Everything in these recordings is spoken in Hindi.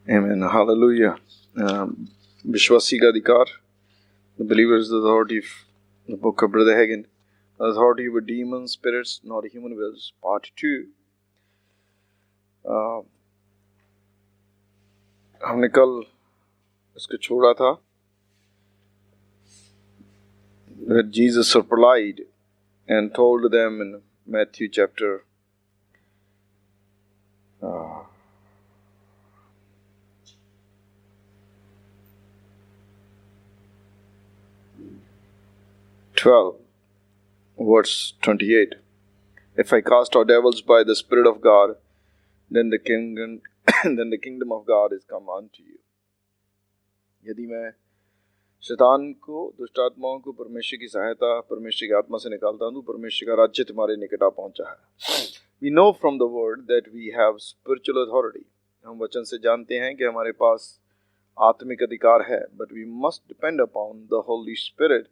Amen. Hallelujah. विश्वासी का अधिकार. The believer's authority. The book of Brother Hagin. Authority over demons, spirits, not human wills. Part 2. हमने कल इसको छोड़ा था. That Jesus replied and told them in Matthew chapter 12, verse 28. If I cast out devils by the Spirit of God, then the kingdom of God is come unto you. यदि मैं शैतान को, दुष्ट आत्माओं को परमेश्वर की सहायता, परमेश्वर की आत्मा से निकालता हूँ, परमेश्वर का राज्य तुम्हारे निकट आ पहुंचा है. We know from the word that we have spiritual authority. हम वचन से जानते हैं कि हमारे पास आत्मिक अधिकार है. But we must depend upon the Holy Spirit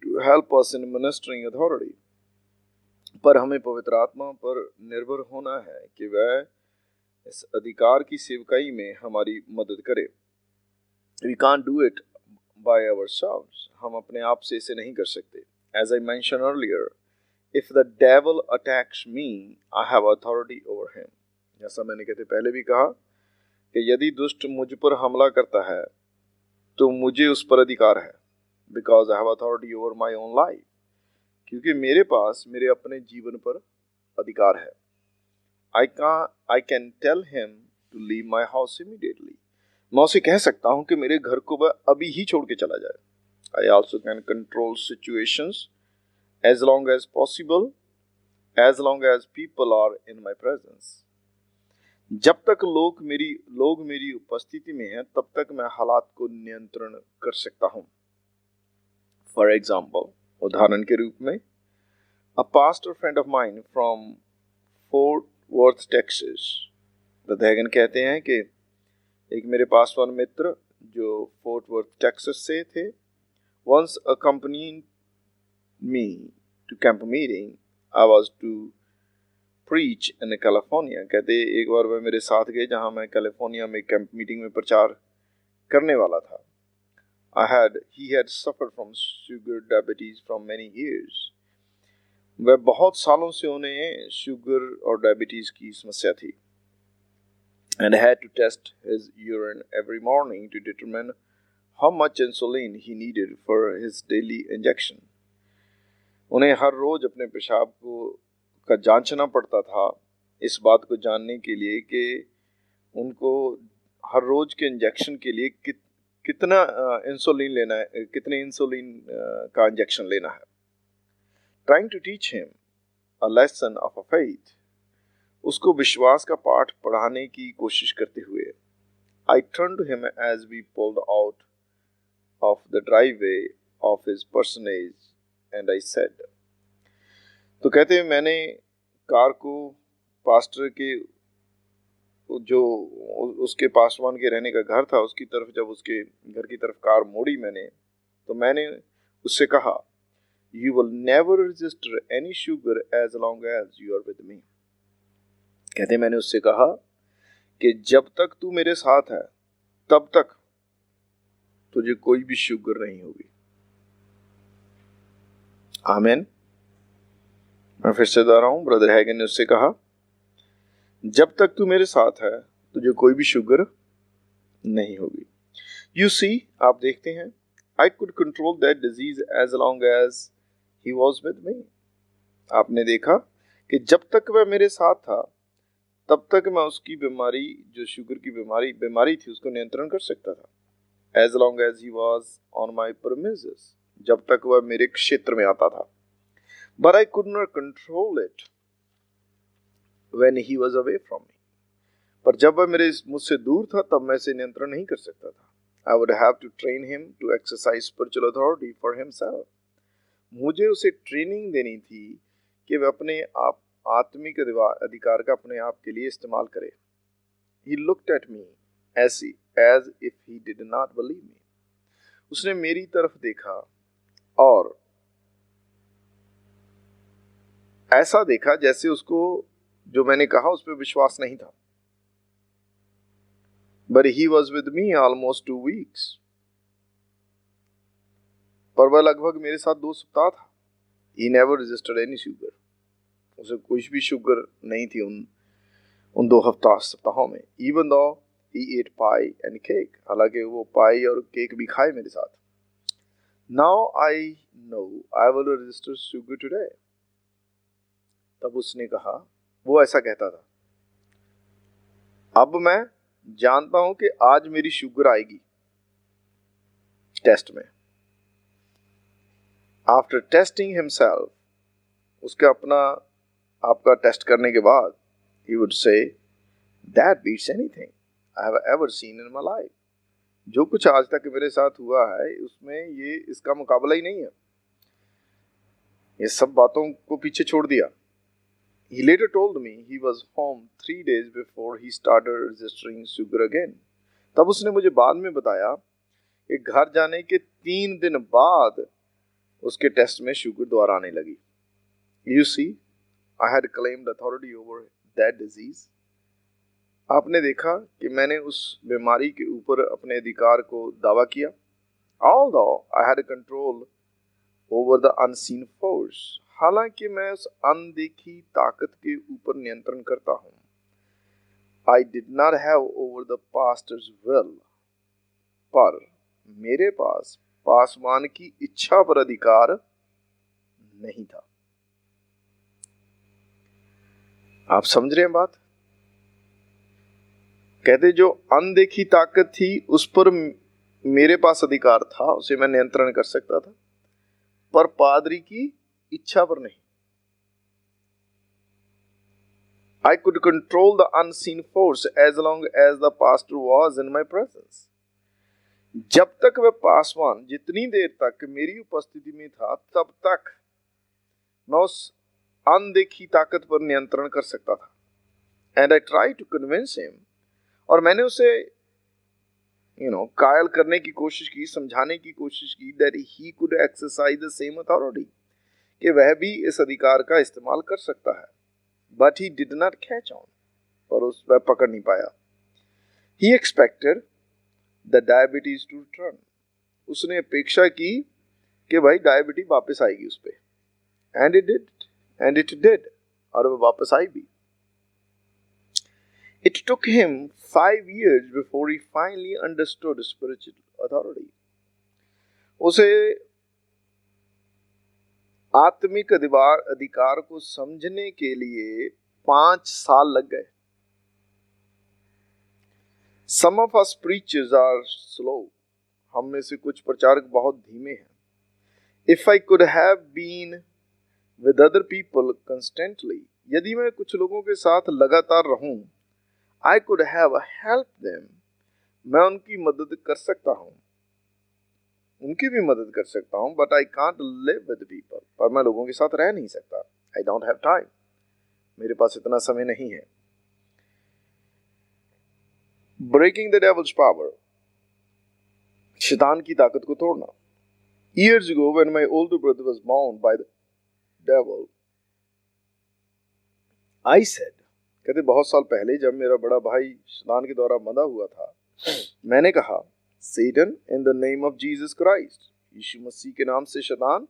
to help us in ministering authority. पर हमें पवित्र आत्मा पर निर्भर होना है कि वह इस अधिकार की सेवकाई में हमारी मदद करे. We can't do it by ourselves. हम अपने आप से इसे नहीं कर सकते. As I mentioned earlier, if the devil attacks me, I have authority over him. जैसा मैंने कहते पहले भी कहा कि यदि दुष्ट मुझ पर हमला करता है तो मुझे उस पर अधिकार है. Because I have authority over my own life. क्योंकि मेरे पास मेरे अपने जीवन पर अधिकार है. I can tell him to leave my house immediately. मैं उसे कह सकता हूं कि मेरे घर को वह अभी ही छोड़ के चला जाए. I also can control situations as long as possible, as long as people are in my presence. जब तक लोग मेरी उपस्थिति में हैं, तब तक मैं हालात को नियंत्रण कर सकता हूं. For example, उदाहरण के रूप में, a pastor friend of mine from Fort Worth, Texas. Brother Hagin कहते हैं कि एक मेरे पासवान मित्र जो फोर्ट वर्थ टेक्सास से थे, once accompanied me to camp meeting. I was to preach in California. कहते एक बार वह मेरे साथ गए जहां मैं कैलिफोर्निया में कैंप मीटिंग में प्रचार करने वाला था. He had suffered from sugar diabetes from many years. वह बहुत सालों से उन्हें शुगर और डायबिटीज की समस्या थी. And had to test his urine every morning to determine how much insulin he needed for his daily injection. उन्हें हर रोज अपने पेशाब का जांचना पड़ता था, इस बात को जानने के लिए कि उनको हर रोज के इंजेक्शन के लिए कितना इंसुलिन लेना है, कितने इंसुलिन का इंजेक्शन लेना है. Trying to teach him a lesson of a faith. उसको विश्वास का पाठ पढ़ाने की कोशिश करते हुए, I turned to him as we pulled out of the driveway of his parsonage and I said. तो कहते हैं मैंने कार को पास्टर के जो उसके पासवान के रहने का घर था उसकी तरफ, जब उसके घर की तरफ कार मोड़ी तो मैंने उससे कहा, You will never register any sugar as long as you are with me. कहते मैंने उससे कहा कि जब तक तू मेरे साथ है तब तक तुझे कोई भी शुगर नहीं होगी. आमीन. मैं फिर से दोहरा रहा हूं. ब्रदर हैगन ने उससे कहा, जब तक तू मेरे साथ है तुझे कोई भी शुगर नहीं होगी. You see, आप देखते हैं, I could control that disease as long as he was with me. आपने देखा कि जब तक वह मेरे साथ था तब तक मैं उसकी बीमारी, जो शुगर की बीमारी थी, उसको नियंत्रण कर सकता था. As long as he was on my premises, जब तक वह मेरे क्षेत्र में आता था. But I could not control it when he was away from me. पर जब वह मुझसे दूर था तब मैं इसे नियंत्रण नहीं कर सकता था. I would have to train him to exercise spiritual authority for himself. मुझे उसे ट्रेनिंग देनी थी कि वह अपने आप आत्मिक अधिकार का अपने आप के लिए इस्तेमाल करे. He looked at me as if he did not believe me. उसने मेरी तरफ देखा और ऐसा देखा जैसे उसको जो मैंने कहा उस पर विश्वास नहीं था. but he was with me almost 2 weeks. पर वह लगभग मेरे साथ 2 सप्ताह था. He never resisted any sugar. उसे कुछ भी शुगर नहीं थी उन 2 सप्ताहों में. Even though he ate pie and cake. हालांकि वो पाई और केक भी खाए मेरे साथ. Now I know I will resist sugar today. तब उसने कहा, वो ऐसा कहता था, अब मैं जानता हूं कि आज मेरी शुगर आएगी टेस्ट में. After testing himself, उसके अपना आपका टेस्ट करने के बाद, he would say, that beats anything I have ever seen in my life. जो कुछ आज तक मेरे साथ हुआ है उसमें ये इसका मुकाबला ही नहीं है. ये सब बातों को पीछे छोड़ दिया. He later told me he was home 3 days before he started registering sugar again. तब उसने मुझे बाद में बताया कि घर जाने के 3 दिन बाद उसके टेस्ट में शुगर दोबारा आने लगी. You see, I had claimed authority over that disease. आपने देखा कि मैंने उस बीमारी के ऊपर अपने अधिकार को दावा किया. Although I had control over the unseen force. हालांकि मैं उस अनदेखी ताकत के ऊपर नियंत्रण करता हूँ. I did not have over the pastor's will. पर मेरे पास पासवान की इच्छा पर अधिकार नहीं था. आप समझ रहे हैं बात? कहते जो अनदेखी ताकत थी उस पर मेरे पास अधिकार था, उसे मैं नियंत्रण कर सकता था, पर पादरी की इच्छा पर नहीं. I could control the unseen force as long as the pastor was in my presence. जब तक वह पासवान जितनी देर तक मेरी उपस्थिति में था तब तक मैं उस अनदेखी ताकत पर नियंत्रण कर सकता था. And I tried to convince him. और मैंने उसे कायल करने की कोशिश की, समझाने की कोशिश की that he could exercise the same authority, कि वह भी इस अधिकार का इस्तेमाल कर सकता है. But he did not catch on. और वह पकड़ नहीं पाया. He expected the diabetes to return. उसने अपेक्षा की कि भाई डायबिटीज वापस आएगी उस पे. And it did. और वह वापस आई भी. It took him 5 years before he finally understood spiritual authority. उसे आत्मिक अधिकार को समझने के लिए 5 साल लग गए. Some of us preachers are slow. हम में से कुछ प्रचारक बहुत धीमे हैं. If I could have been with other people constantly, यदि मैं कुछ लोगों के साथ लगातार रहूं, I could have helped them. मैं उनकी मदद कर सकता हूं, उनकी भी मदद कर सकता हूं, but I can't live with people. पर मैं लोगों के साथ रह नहीं सकता. I don't have time. मेरे पास इतना समय नहीं है. Breaking the devil's power. शैतान की ताकत को तोड़ना. Years ago, when my older brother was bound by the devil, I said, कहते बहुत साल पहले जब मेरा बड़ा भाई शैतान के द्वारा बंधा हुआ था, मैंने कहा, Satan, in the name of Jesus Christ, यीशु मसीह के नाम से शैतान,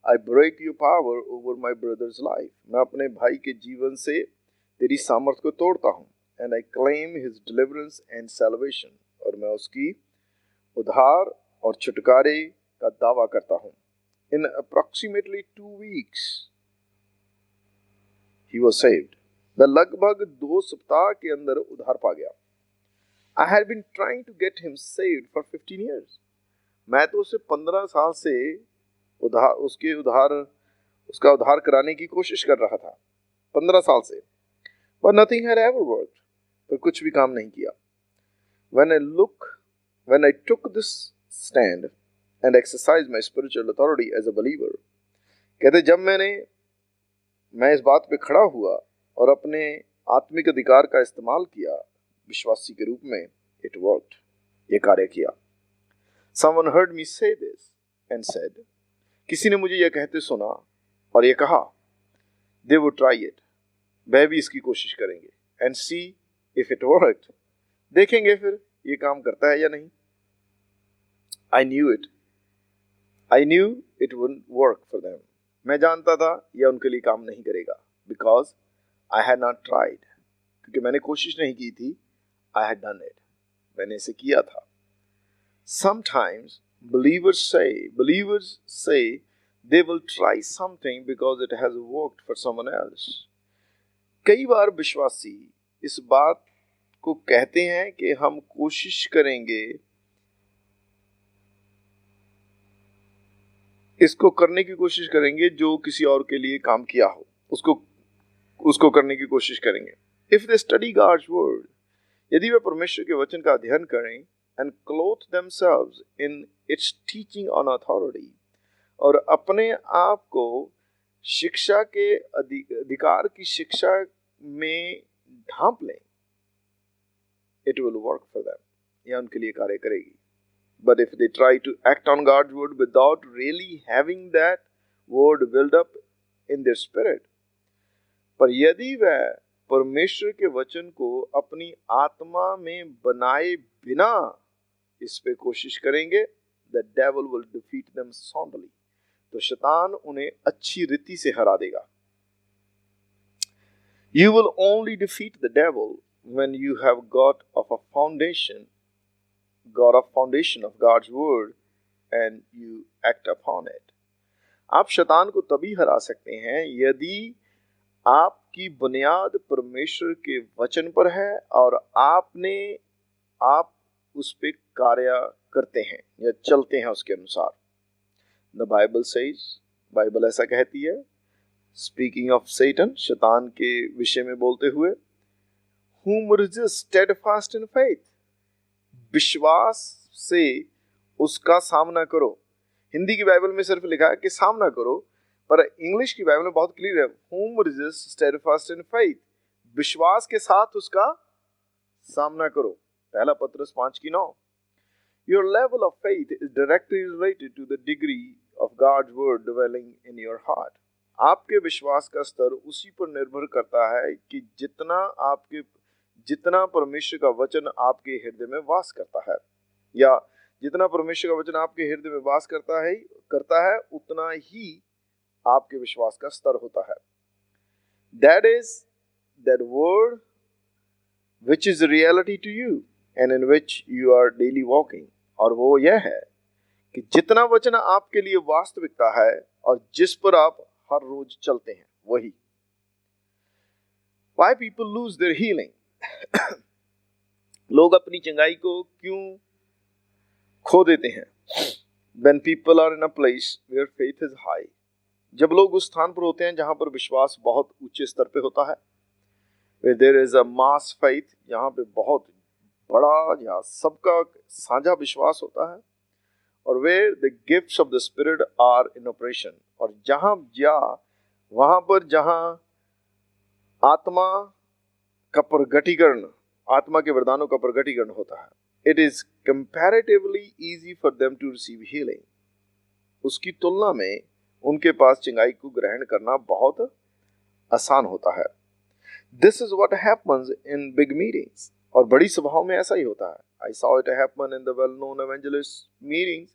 I break your power over my brother's life. मैं अपने भाई के जीवन से तेरी सामर्थ को तोड़ता हूँ. And I claim his deliverance and salvation. और मैं उसकी उद्धार और छुटकारे का दावा करता हूँ. In approximately 2 weeks, he was saved. वह लगभग 2 सप्ताह के अंदर उद्धार पा गया. I had been trying to get him saved for 15 years. मैं तो उसे 15 साल से उसका उद्धार कराने की कोशिश कर रहा था. 15 साल से. But nothing had ever worked. पर कुछ भी काम नहीं किया. When I took this stand and exercised my spiritual authority as a believer, कहते जब मैं इस बात पे खड़ा हुआ और अपने आत्मिक अधिकार का इस्तेमाल किया विश्वासी के रूप में, it worked. ये कार्य किया. Someone heard me say this and said, किसी ने मुझे यह कहते सुना और ये कहा, they would try it. वह भी इसकी कोशिश करेंगे. And see if it worked. देखेंगे फिर ये काम करता है या नहीं. I knew it. I knew it wouldn't work for them. मैं जानता था यह उनके लिए काम नहीं करेगा. Because I had not tried. क्योंकि मैंने कोशिश नहीं की थी. I had done it. मैंने इसे किया था. Sometimes believers say they will try something because it has worked for someone else. कई बार विश्वासी इस बात को कहते हैं कि हम कोशिश करेंगे, इसको करने की कोशिश करेंगे जो किसी और के लिए काम किया हो, उसको करने की कोशिश करेंगे. If they study God's word, यदि वे परमेश्वर के वचन का अध्ययन करें, and clothe themselves in its teaching on authority, और अपने आप को शिक्षा के अधिकार की शिक्षा में ढांप लें, it will work for them. यह उनके लिए कार्य करेगी. But if they try to act on God's word without really having that word built up in their spirit, पर यदि वह परमेश्वर के वचन को अपनी आत्मा में बनाए बिना इस पे कोशिश करेंगे, the devil will defeat them soundly. तो शैतान उन्हें अच्छी रीति से हरा देगा. You will only defeat the devil when you have got a foundation of God's word and you act upon it. आप शैतान को तभी हरा सकते हैं यदि आपकी बुनियाद परमेश्वर के वचन पर है और आप उस पे कार्य करते हैं या चलते हैं उसके अनुसार. The Bible says, बाइबल ऐसा कहती है, speaking of Satan, शैतान के विषय में बोलते हुए, whom resist steadfast in faith, विश्वास से उसका सामना करो. हिंदी की बाइबल में सिर्फ लिखा है कि सामना करो, पर इंग्लिश की बाइबल में बहुत क्लियर है, whom resist steadfast in faith, विश्वास के साथ उसका सामना करो. पहला पत्रस 5:9. Your level of faith is directly related to the degree of God's word dwelling in your heart. आपके विश्वास का स्तर उसी पर निर्भर करता है कि जितना परमेश्वर का वचन आपके हृदय में वास करता है, या जितना परमेश्वर का वचन आपके हृदय में वास करता है उतना ही आपके विश्वास का स्तर होता है. That is that word which is a reality to you and in which you are daily walking. और वो यह है कि जितना वचन आपके लिए वास्तविकता है और जिस पर आप हर रोज चलते हैं वही. Why people lose their healing? लोग अपनी चंगाई को क्यों खो देते हैं? When people are in a place where faith is high, जब लोग उस स्थान पर होते हैं जहां पर विश्वास बहुत ऊंचे स्तर पे होता है, where there is a mass faith, जहां पे बहुत बड़ा या सबका साझा विश्वास होता है, और where the gifts of the spirit are in operation, और वहां पर जहां आत्मा के वरदानों का प्रगटीकरण होता है, it is comparatively easy for them to receive healing. उसकी तुलना में उनके पास चंगाई को ग्रहण करना बहुत आसान होता है. This is what happens in big meetings. और बड़ी सभाओं में ऐसा ही होता है. I saw it happen in the well-known evangelist meetings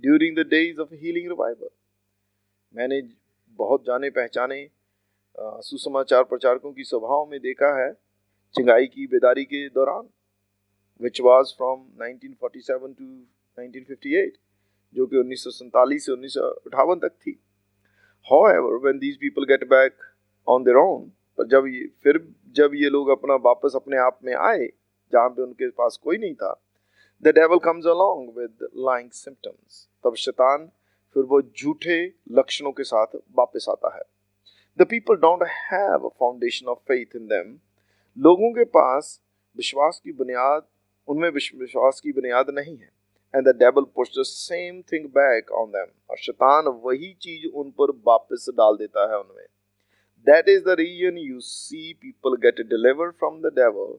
during the days of healing revival. मैंने बहुत जाने पहचाने सुसमाचार प्रचारकों की सभाओं में देखा है चंगाई की बेदारी के दौरान, which was from 1947 to 1958, जो कि 1947 से 1958 तक थी. However, when these people get back on their own, पर जब ये लोग वापस अपने आप में आए जहां पे उनके पास कोई नहीं था, the devil comes along with lying symptoms. तब शैतान फिर वो झूठे लक्षणों के साथ वापस आता है. The people don't have a foundation of faith in them. लोगों के पास उनमें विश्वास की बुनियाद नहीं है. And the devil pushes the same thing back on them. और शैतान वही चीज उन पर वापस डाल देता है उनमें. That is the reason you see people get delivered from the devil.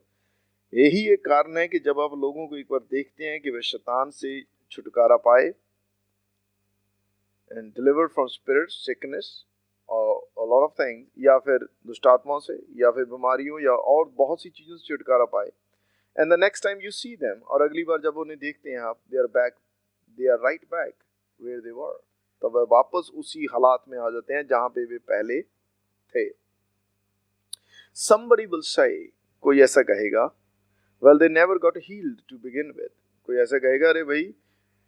यही एक कारण है कि जब आप लोगों को एक बार देखते हैं कि वे शैतान से छुटकारा पाए, and delivered from spirit, sickness, और a lot of things, या फिर दुष्ट आत्माओं से, या फिर बीमारियों, या और बहुत सी चीजों से छुटकारा पाए, and the next time you see them, और अगली बार जब उन्हें देखते हैं आप, they are right back where they were, तब वह वापस उसी हालात में आ जाते हैं जहां पे वे पहले थे. Somebody will say, कोई ऐसा कहेगा, well they never got healed to begin with. कोई ऐसा कहेगा, अरे भाई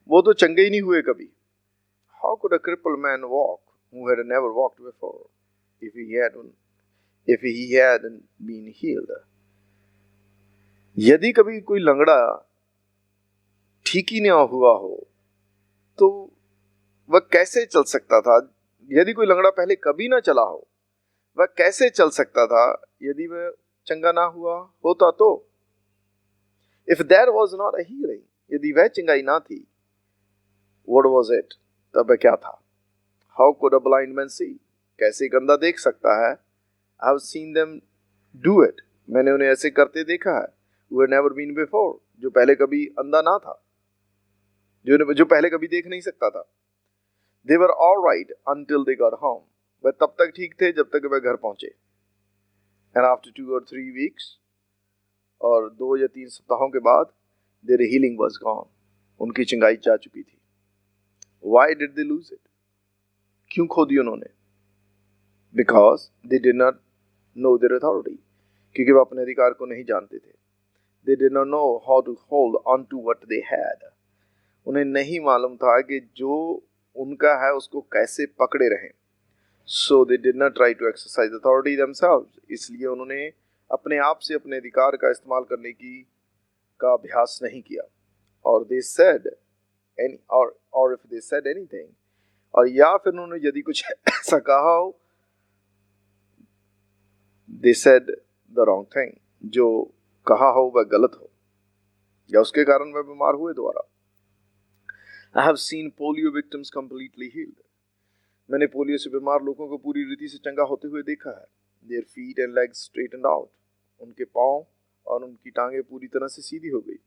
वो तो चंगे ही नहीं हुए कभी. How could a crippled man walk who had never walked before if he hadn't been healed? यदि कभी कोई लंगड़ा ठीक ही नहीं हुआ हो तो वह कैसे चल सकता था? यदि कोई लंगड़ा पहले कभी ना चला हो, वह कैसे चल सकता था यदि वह चंगा ना हुआ होता तो? If there was not a healing, यदि वह चंगाई ना थी, what was it? तब वह क्या था? How could a blind man see? कैसे एक अंधा देख सकता है? I have seen them do it. मैंने उन्हें ऐसे करते देखा है. Who had never been before, जो पहले कभी अंधा ना था, जो पहले कभी देख नहीं सकता था. They were all right until they got home. वह तब तक ठीक थे जब तक वह घर पहुंचे. And after 2 or 3 weeks, और 2 या 3 सप्ताहों के बाद, their healing was gone. उनकी चंगाई जा चुकी थी. Why did they lose it? क्यों खो दी उन्होंने? Because they did not know their authority. क्योंकि वह अपने अधिकार को नहीं जानते थे. They did not know how to hold on to what they had. उन्हें नहीं मालूम था कि जो उनका है उसको कैसे पकड़े रहें. So they did not try to exercise authority themselves. इसलिए उन्होंने अपने आप से अपने अधिकार का इस्तेमाल करने का अभ्यास नहीं किया. और they said or if they said anything, और या फिर उन्होंने यदि कुछ ऐसा कहा हो, they said the wrong thing. जो कहा हो वह गलत हो, या उसके कारण वह बीमार हुए दोबारा. I have seen polio victims completely healed. मैंने पोलियो से बीमार लोगों को पूरी रीति से चंगा होते हुए देखा है. Their feet and legs straightened out. उनके पांव और उनकी टांगें पूरी तरह से सीधी हो गई.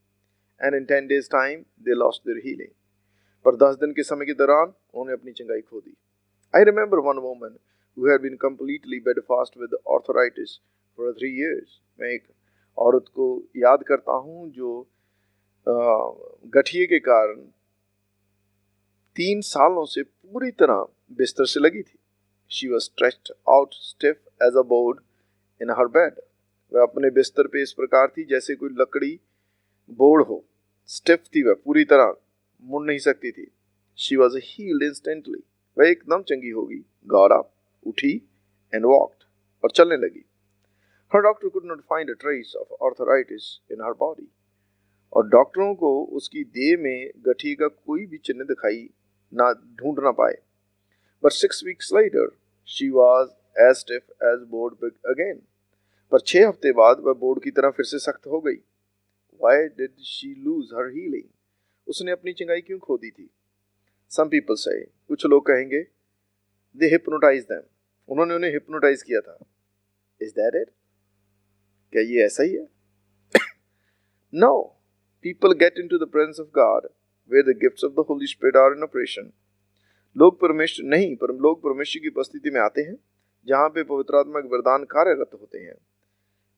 And in 10 days time they lost their healing. पर 10 दिन के समय के दौरान उन्होंने अपनी चंगाई खो दी. I remember one woman who had been completely bedfast with arthritis for 3 years. मैं एक औरत को याद करता हूँ जो गठिए के कारण 3 सालों से पूरी तरह बिस्तर से लगी थी. She was stretched out stiff as a board in her bed. वह अपने बिस्तर पे इस प्रकार थी जैसे कोई लकड़ी बोर्ड हो. स्टिफ थी, वह पूरी तरह मुड़ नहीं सकती थी. She was healed instantly. वह एकदम चंगी होगी. Got up, उठी and walked, और चलने लगी. Her doctor could not find a trace of arthritis in her body. और डॉक्टरों को उसकी देह में गठिए का कोई भी चिन्ह ढूंढ ना पाए. But 6 weeks later, she was as stiff as board again. पर 6 हफ्ते बाद वह बोर्ड की तरह फिर से सख्त हो गई. Why did she lose her healing? उसने अपनी चंगाई क्यों खो दी थी? Some people say, कुछ लोग कहेंगे, they hypnotized them. उन्होंने उन्हें hypnotize किया था. Is that it? क्या ये ऐसा ही है? No. People get into the presence of God where the gifts of the Holy Spirit are in operation. लोग परमेश्वर की उपस्थिति में आते हैं जहाँ पे पवित्र आत्मा के वरदान कार्यरत होते हैं.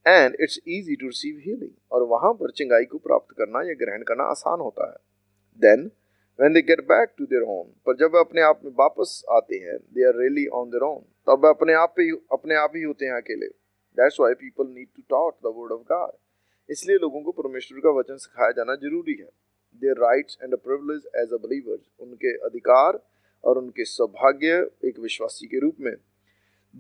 And it's easy to receive healing. और वहाँ पर चंगाई को प्राप्त करना या ग्रहण करना आसान होता है. Then when they get back to their own, पर जब वे अपने आप में वापस आते हैं, they are really on their own. तब वे अपने आप ही होते हैं अकेले. That's why people need to taught the word of God. इसलिए लोगों को परमेश्वर का वचन सिखाया जाना जरूरी है. Their rights and a privilege as a believers, उनके अधिकार और उनके सौभाग्य एक विश्वासी के रूप में.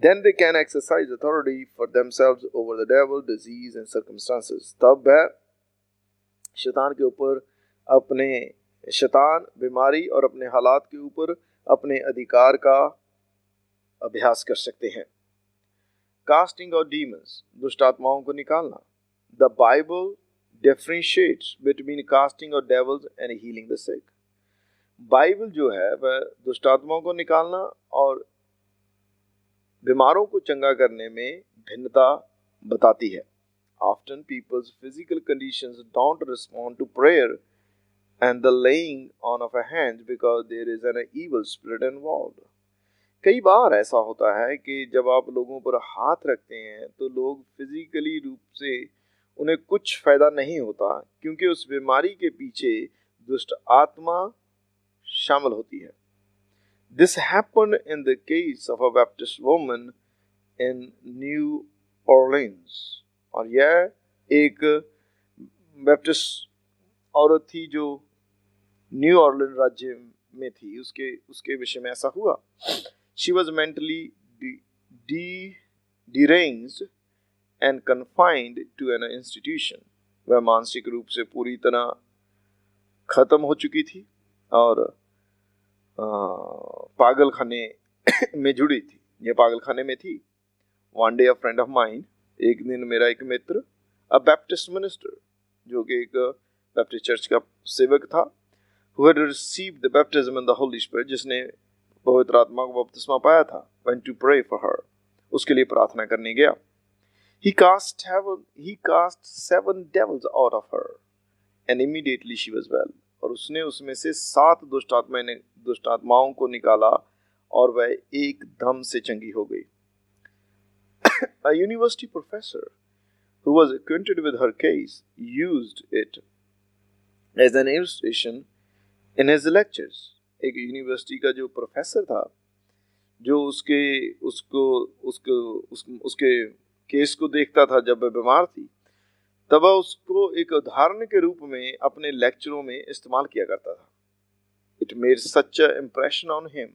Then they can exercise authority for themselves over the devil, disease and circumstances. तब वह शैतान के ऊपर बीमारी और अपने हालात के ऊपर अपने अधिकार का अभ्यास कर सकते हैं. Casting out demons, दुष्ट आत्माओं को निकालना. The Bible differentiates between casting out devils and healing the sick. Bible जो है वह दुष्ट आत्माओं को निकालना और बीमारों को चंगा करने में भिन्नता बताती है. Often people's physical conditions don't respond to prayer and the laying on of a hand because there is an evil spirit involved. कई बार ऐसा होता है कि जब आप लोगों पर हाथ रखते हैं तो लोग फिजिकली रूप से उन्हें कुछ फायदा नहीं होता, क्योंकि उस बीमारी के पीछे दुष्ट आत्मा शामिल होती है। This happened in the case of a Baptist woman in New Orleans. और यह एक बैप्टिस्ट औरत थी जो न्यू ऑर्लिन राज्य में थी, उसके विषय में ऐसा हुआ। She was mentally deranged and confined to an institution. वह मानसिक रूप से पूरी तरह खत्म हो चुकी थी और पागल खाने में जुड़ी थी। यह पागल खाने में थी। One day a friend of mine, एक दिन मेरा एक मित्र, a Baptist minister, जो कि एक बैप्टिस्ट चर्च का सेवक था, who had received the baptism in the Holy Spirit, जिसने पवित्र आत्मा को बपतिस्मा पाया था, went to pray for her, उसके लिए प्रार्थना करने गया। He cast 7 devils out of her, and immediately she was well. और उसने उसमें से 7 दुष्ट आत्माओं को निकाला और वह एकदम से चंगी हो गई। A university professor who was acquainted with her case used it as an illustration in his lectures. एक यूनिवर्सिटी का जो प्रोफेसर था, जो उसके केस को देखता था जब वह बीमार थी, तब वह उसको एक उदाहरण के रूप में अपने लेक्चरों में इस्तेमाल किया करता था। It made such an impression on him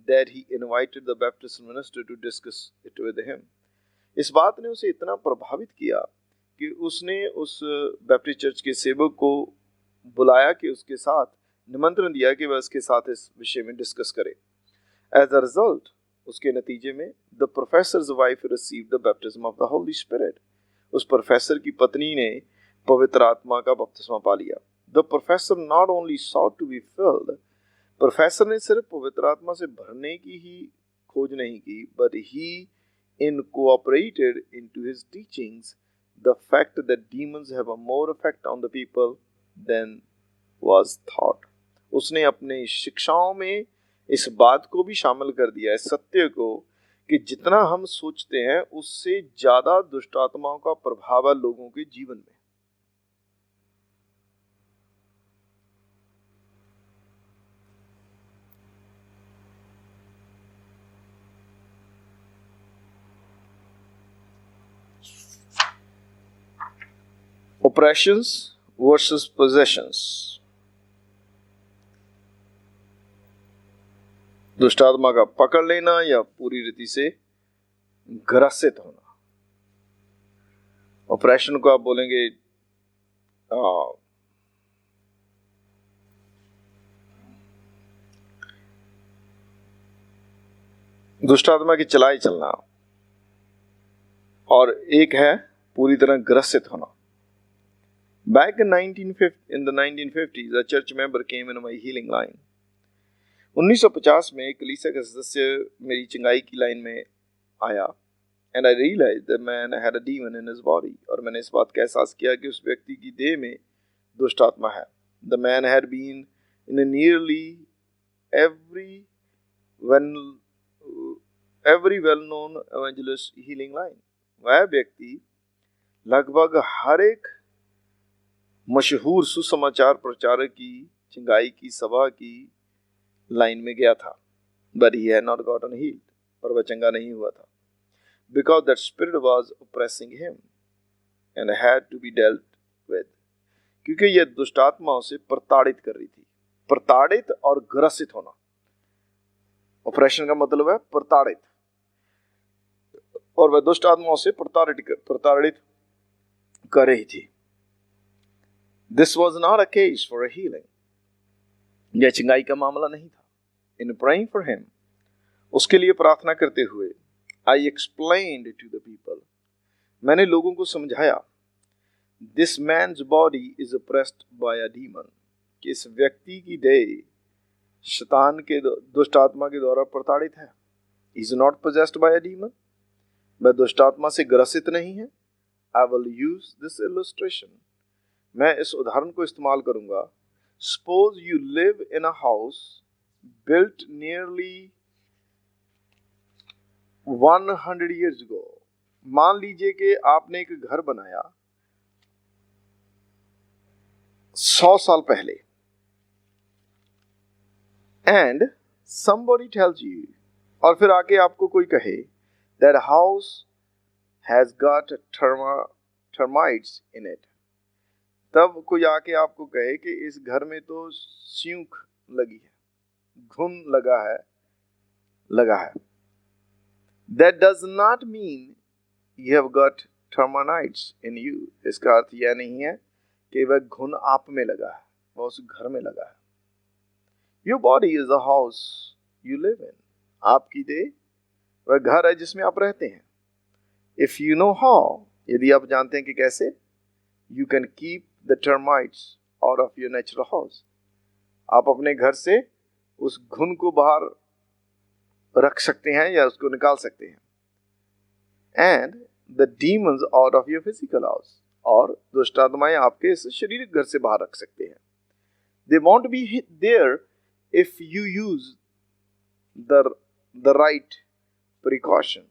that he invited the Baptist minister to discuss it with him. इस बात ने उसे इतना प्रभावित किया कि उसने उस बैप्टिस्ट चर्च के सेवक को बुलाया कि उसके साथ निमंत्रण दिया कि वह उसके साथ इस विषय में डिस्कस करे। As a result, उसके नतीजे में the professor's wife received the baptism of the Holy Spirit. उस प्रोफेसर की पत्नी ने पवित्र आत्मा का बपतिस्मा पा लिया। The professor not only sought to be filled, professor ने सिर्फ पवित्र आत्मा से भरने की ही खोज नहीं की, but he incorporated into his teachings the fact that demons have a more effect on the people than was thought. उसने अपने शिक्षाओं में इस बात को भी शामिल कर दिया है, सत्य को, कि जितना हम सोचते हैं उससे ज्यादा दुष्ट आत्माओं का प्रभाव है लोगों के जीवन में। Oppressions versus possessions. दुष्ट आत्मा का पकड़ लेना या पूरी रीति से ग्रसित होना। ऑपरेशन को आप बोलेंगे दुष्ट आत्मा की चलाई चलना, और एक है पूरी तरह ग्रसित होना। Back in the 1950s, a church member came in my healing line. 1950 में कलीसिया का सदस्य मेरी चंगाई की लाइन में आया, and I realized the man had a demon in his body. और मैंने इस बात का एहसास किया कि उस व्यक्ति की देह में दुष्ट आत्मा है। The man had been in a nearly every well-known evangelist healing line. वह व्यक्ति लगभग हर एक मशहूर सुसमाचार प्रचारक की चंगाई की सभा की लाइन में गया था, but he had not gotten healed, और वह चंगा नहीं हुआ था, because that spirit was oppressing him and had to be dealt with. क्योंकि यह दुष्ट आत्मा उसे प्रताड़ित कर रही थी। प्रताड़ित और ग्रसित होना, ऑपरेशन का मतलब है प्रताड़ित, और वह दुष्ट आत्मा उसे प्रताड़ित कर रही थी। This was not a case for a healing. यह चंगाई का मामला नहीं था। In praying for him, उसके लिए प्रार्थना करते हुए, I explained to the people, मैंने लोगों को समझाया, this man's body is oppressed by a demon, कि इस व्यक्ति की देह शैतान के दुष्ट आत्मा के द्वारा प्रताड़ित है। He is not possessed by a demon, वह दुष्ट आत्मा से ग्रसित नहीं है। I will use this illustration, मैं इस उदाहरण को इस्तेमाल करूंगा। Suppose you live in a house built nearly 100 years ago. मान लीजिए कि आपने एक घर बनाया 100 साल पहले, एंड somebody tells you, और फिर आके आपको कोई कहे that house has got termites in it, तब कोई आके आपको कहे कि इस घर में तो स्यूंख लगी है, घुन लगा है. That does not mean you have got termites in you. इसका अर्थ यह नहीं है कि वह घुन आप में लगा है, वह उस घर में लगा है. Your body is the house you live in. आपकी देह वह घर है जिसमें आप रहते हैं. If you know how, यदि आप जानते हैं कि कैसे, you can keep the termites out of your natural house. आप अपने घर से उस घुन को बाहर रख सकते हैं या उसको निकाल सकते हैं. And the demons out of your physical house. और दुष्ट आत्माएं आपके इस शारीरिक घर से बाहर रख सकते हैं. They won't be there if you use the right precaution.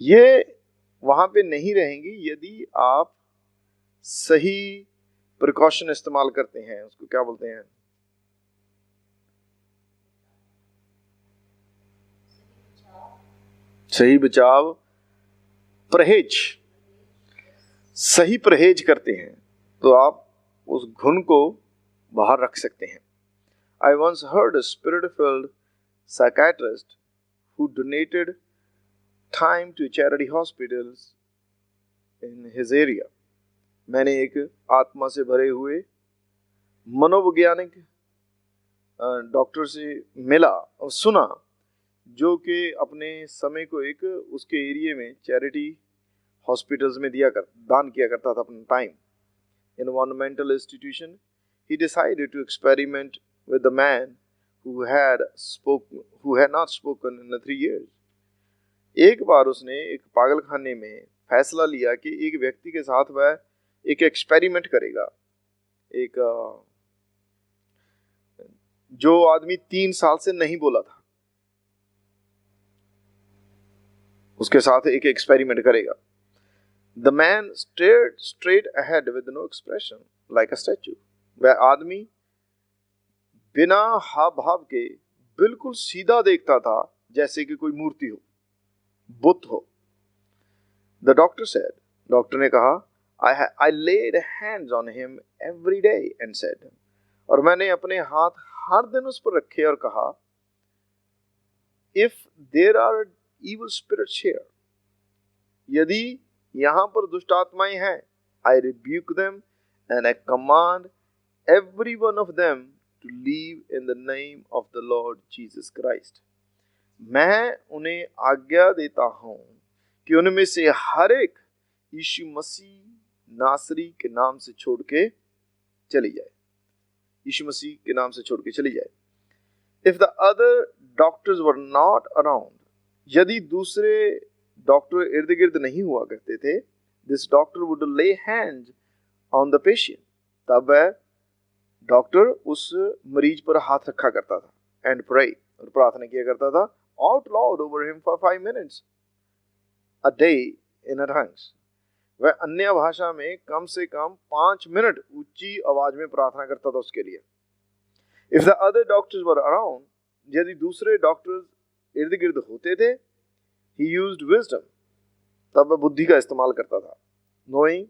ये वहां पे नहीं रहेंगी यदि आप सही प्रिकॉशन इस्तेमाल करते हैं. उसको क्या बोलते हैं? सही बचाव, परहेज. सही परहेज करते हैं तो आप उस घुन को बाहर रख सकते हैं. I once heard a spirit-filled psychiatrist who donated time to charity hospitals in his area. मैंने एक आत्मा से भरे हुए मनोवैज्ञानिक डॉक्टर से मिला और सुना जो कि अपने समय को एक उसके एरिया में चैरिटी हॉस्पिटल्स में दान किया करता था अपना time. In one mental institution, he decided to experiment with the man who had not spoken in 3 years. एक बार उसने एक पागलखाने में फैसला लिया कि एक व्यक्ति के साथ वह एक एक्सपेरिमेंट करेगा. एक जो आदमी 3 साल से नहीं बोला था, उसके साथ एक एक्सपेरिमेंट करेगा. The man stared straight ahead with no expression, like a statue. वह आदमी बिना हाव भाव के बिल्कुल सीधा देखता था जैसे कि कोई मूर्ति हो, बुत हो. The doctor said, डॉक्टर ने कहा, I laid hands on him every day and said, और मैंने अपने हाथ हर दिन उस पर रखे और कहा, if there are evil spirits here, यदि यहाँ पर दुष्ट आत्माएं हैं, I rebuke them and I command every one of them to live in the name of the Lord Jesus Christ. मैं उन्हें आज्ञा देता हूं कि उनमें से हर एक यीशु मसीह नासरी के नाम से छोड़ के चली जाए. यीशु मसीह के नाम से छोड़ के चली जाए. If the other doctors were not around, यदि दूसरे डॉक्टर इर्द गिर्द नहीं हुआ करते थे, this doctor would lay hands on the patient. तब वह डॉक्टर उस मरीज पर हाथ रखा करता था, and pray, और प्रार्थना किया करता था, out loud over him for 5 minutes a day in a tongues. वह अन्य भाषा में कम से कम 5 मिनट ऊंची आवाज में प्रार्थना करता था उसके लिए. If the other doctors were around, यदि दूसरे डॉक्टर इर्द गिर्द होते थे, he used wisdom, तब वह बुद्धि का इस्तेमाल करता था, knowing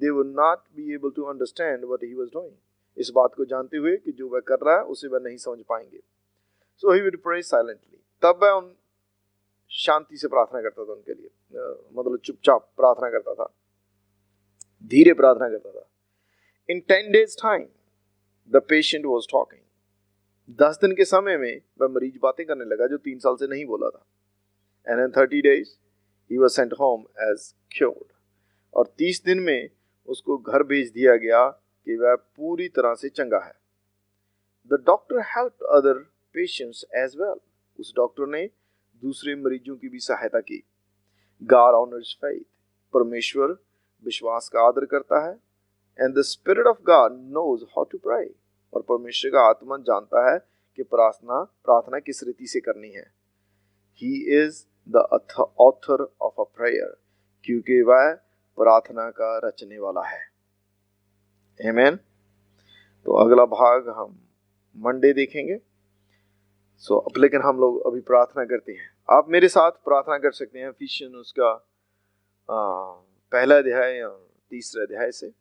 they would not be able to understand what he was doing. इस बात को जानते हुए कि जो वह कर रहा है उसे वह नहीं समझ पाएंगे. So he would pray silently. तब वह उन शांति से प्रार्थना करता था उनके लिए, मतलब चुपचाप प्रार्थना करता था, धीरे प्रार्थना करता था. In 10 days time, the patient was talking. 10 दिन के समय में वह मरीज बातें करने लगा जो 3 साल से नहीं बोला था. And in 30 days, he was sent home as cured. और 30 दिन में उसको घर भेज दिया गया कि वह पूरी तरह से चंगा है. The doctor helped other patients as well. उस डॉक्टर ने दूसरे मरीजों की भी सहायता की. God honors faith. परमेश्वर विश्वास का आदर करता है. And the Spirit of God knows how to pray. और परमेश्वर का आत्मा जानता है कि प्रार्थना किस रीति से करनी है. He is the author of a prayer. क्योंकि वह प्रार्थना का रचने वाला है. Amen. तो अगला भाग हम मंडे देखेंगे। अब लेकिन हम लोग अभी प्रार्थना करते हैं। आप मेरे साथ प्रार्थना कर सकते हैं एफिशियन उसका पहला अध्याय और तीसरे अध्याय से।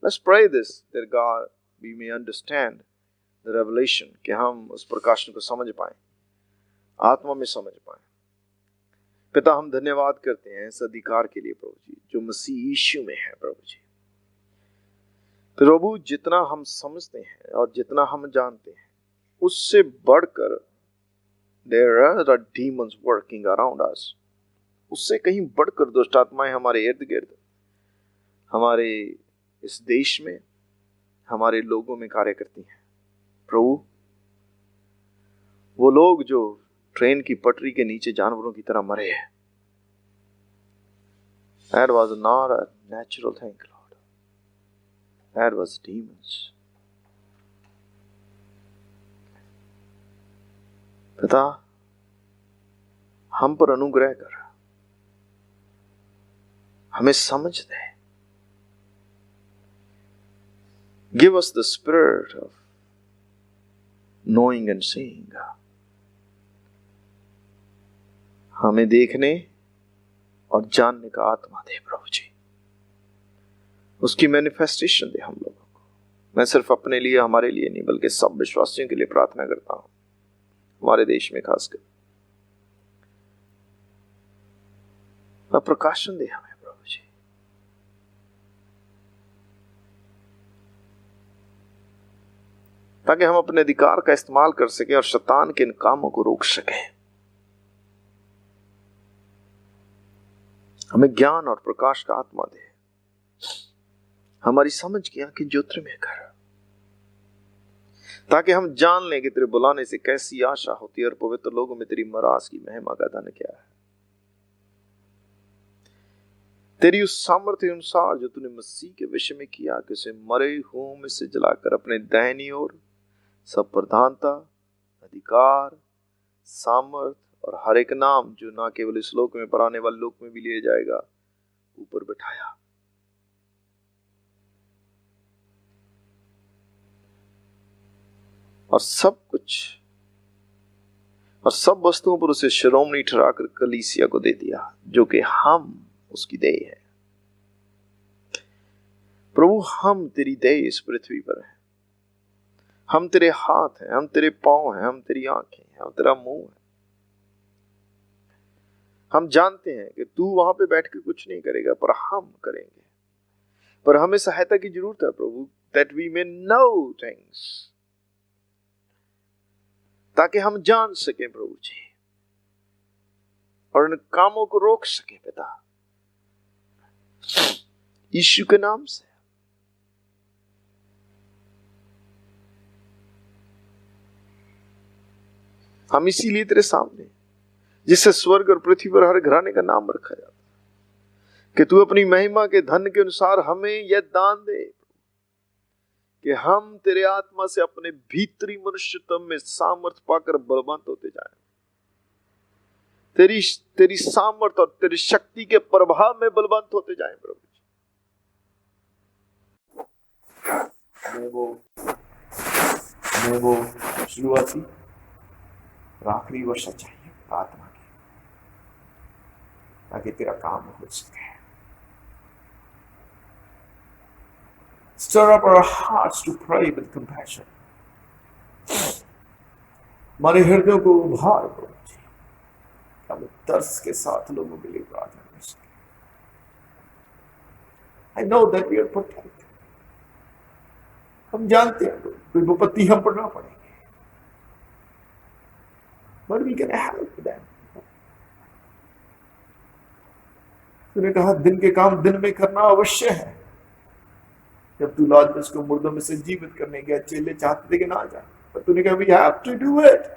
Let's pray this that God we may understand the revelation, कि हम उस प्रकाशन को समझ पाए, आत्मा में समझ पाए। पिता, हम धन्यवाद करते हैं इस अधिकार के लिए प्रभु जी जो मसीह यीशु में है प्रभु जी। प्रभु, जितना हम समझते हैं और जितना हम जानते हैं उससे बढ़कर there are demons working around us, उससे कहीं बढ़कर दुष्ट आत्माएं हमारे इर्द गिर्द, हमारे इस देश में, हमारे लोगों में कार्य करती हैं प्रभु। वो लोग जो ट्रेन की पटरी के नीचे जानवरों की तरह मरे हैं, that was not a natural thing, Lord. That was demons. पिता, हम पर अनुग्रह कर, हमें समझ दे। Give us the spirit of knowing and seeing. हमें देखने और जानने का आत्मा दे प्रभु जी, उसकी मैनिफेस्टेशन दे हम लोगों को। मैं सिर्फ अपने लिए, हमारे लिए नहीं, बल्कि सब विश्वासियों के लिए प्रार्थना करता हूं, हमारे देश में खासकर। प्रकाशन दे हमें प्रभु जी, ताकि हम अपने अधिकार का इस्तेमाल कर सकें और शैतान के इन कामों को रोक सकें। हमें ज्ञान और प्रकाश का आत्मा दे, हमारी समझ की आंखें ज्योति में कर, ताकि हम जान लें कि तेरे बुलाने से कैसी आशा होती है और पवित्र लोगों में तेरी मराज की महिमा का धन क्या है। तेरी उस सामर्थ्य अनुसार जो तूने मसीह के विषय में किया कि उसे मरे हुओं में से जलाकर अपने दाहिनी ओर सब प्रधानता, अधिकार, सामर्थ और हर एक नाम जो ना केवल इस लोक में पर आने वाले लोक में भी लिए जाएगा, ऊपर बिठाया। और सब कुछ और सब वस्तुओं पर उसे शिरोमणि ठहराकर कलीसिया को दे दिया, जो कि हम उसकी देह है। प्रभु, हम तेरी देह इस पृथ्वी पर हैं, हम तेरे हाथ हैं, हम तेरे पांव हैं, हम तेरी आंखें हैं, हम तेरा मुंह है। हम जानते हैं कि तू वहां पे बैठ के कुछ नहीं करेगा, पर हम करेंगे। पर हमें सहायता की जरूरत है प्रभु, that we may know things, ताकि हम जान सकें प्रभु जी और इन कामों को रोक सके पिता, यीशु के नाम से। हम इसीलिए तेरे सामने, जिससे स्वर्ग और पृथ्वी पर हर घराने का नाम रखा जाता, कि तू अपनी महिमा के धन के अनुसार हमें यह दान दे कि हम तेरे आत्मा से अपने भीतरी मनुष्यत्व में सामर्थ पाकर बलवंत होते जाएं, तेरी सामर्थ और तेरी शक्ति के प्रभाव में बलवंत होते जाएं प्रभु। हमें वो शुरुआती आखिरी वर्षा चाहिए आत्मा की, ताकि तेरा काम हो सके। Stir up our hearts to pray with compassion. हमारे हृदयों को उभार दो, हम तरस के साथ लोगों के लिए प्रार्थना कर सके। I know that we are protected. हम जानते हैं कोई विपत्ति हम पर ना पड़ेगी, but we can help them. तूने कहा दिन के काम दिन में करना अवश्य है। जब तू लाजरस को मुर्दों में से जीवित करने गया, चेले चाहते थे कि ना जा, पर तूने कहा we have to do it.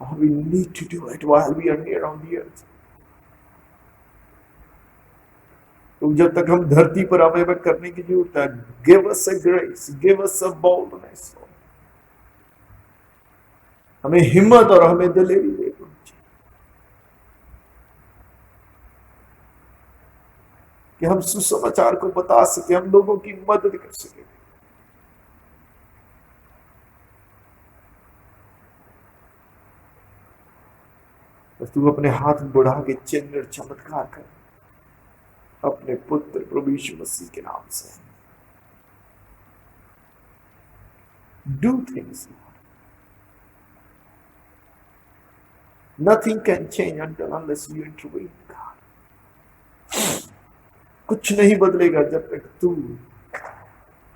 We need to do it while we are here on the earth. तो जब तक हम धरती पर हमें करने की जरूरत है, give us a grace, give us a boldness. हमें हिम्मत और हमें दिलेरी दे। कि हम सुसमाचार को बता सके, हम लोगों की मदद कर सके। बस तू अपने हाथ में बढ़ा के चिन्ह और चमत्कार कर अपने पुत्र प्रभु यीशु मसीह के नाम से। Do things, nothing can change until unless you intervene, God. कुछ नहीं बदलेगा जब तक तू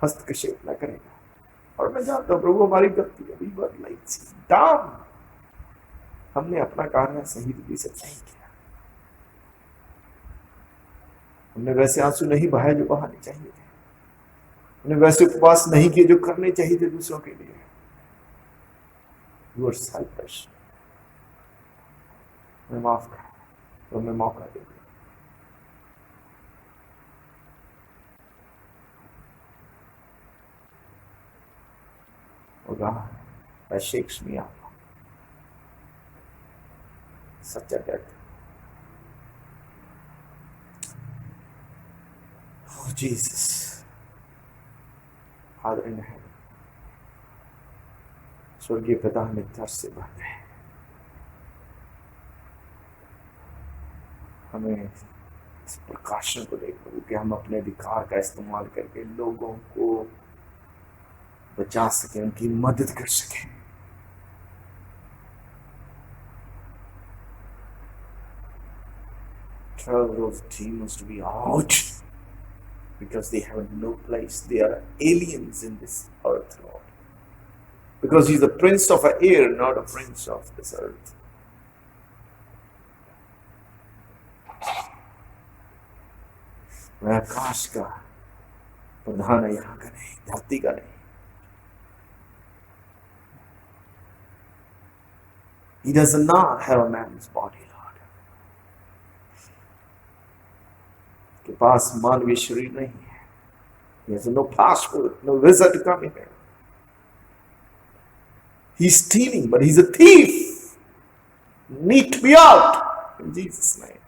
हस्तक्षेप न करेगा। और मैं जानता हूं प्रभु हमारी गलती अभी बदलाई डाउन, हमने अपना कार्य सही रीति से नहीं किया, हमने वैसे आंसू नहीं बहाए जो बहाने चाहिए थे, हमने वैसे उपवास नहीं किए जो करने चाहिए थे दूसरों के लिए। यू आर सेल्फिश, मैं माफ कर, तो मैं मौका दे। Oh God, that shakes me up. Such a death. Oh Jesus, Father in heaven, स्वर्गीय पिता हमें तरस से भर दे, हमें इस प्रकाशन को देख कि हम अपने अधिकार का इस्तेमाल करके लोगों को बचा सके, उनकी मदद कर सके। Tell those demons to be out because they have no place. They are aliens in this earth, Lord. Because He's the prince of the air, not a prince of this earth. मैं आकाश का प्रधान है, यहाँ का नहीं, धरती का नहीं। He does not have a man's body, Lord. उसके पास मानवीय शरीर नहीं है। He has no passport, no visa to come here. He's stealing, but he's a thief. Need to be out in Jesus' name.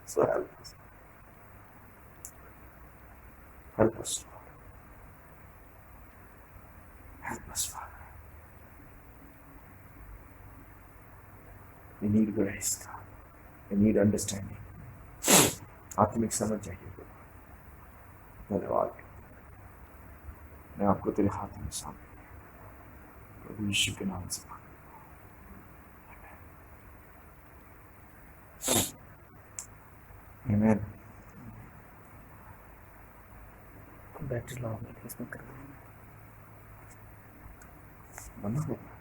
So help us. Help us, Lord. Help us, Father. We need grace, God. We need understanding. आत्मिक समझ चाहिए। धन्यवाद, मैं आपको तेरे हाथ में सामने प्रभु यीशु के नाम से आमीन। बैटरी लॉ में इसमें कर बना होगा।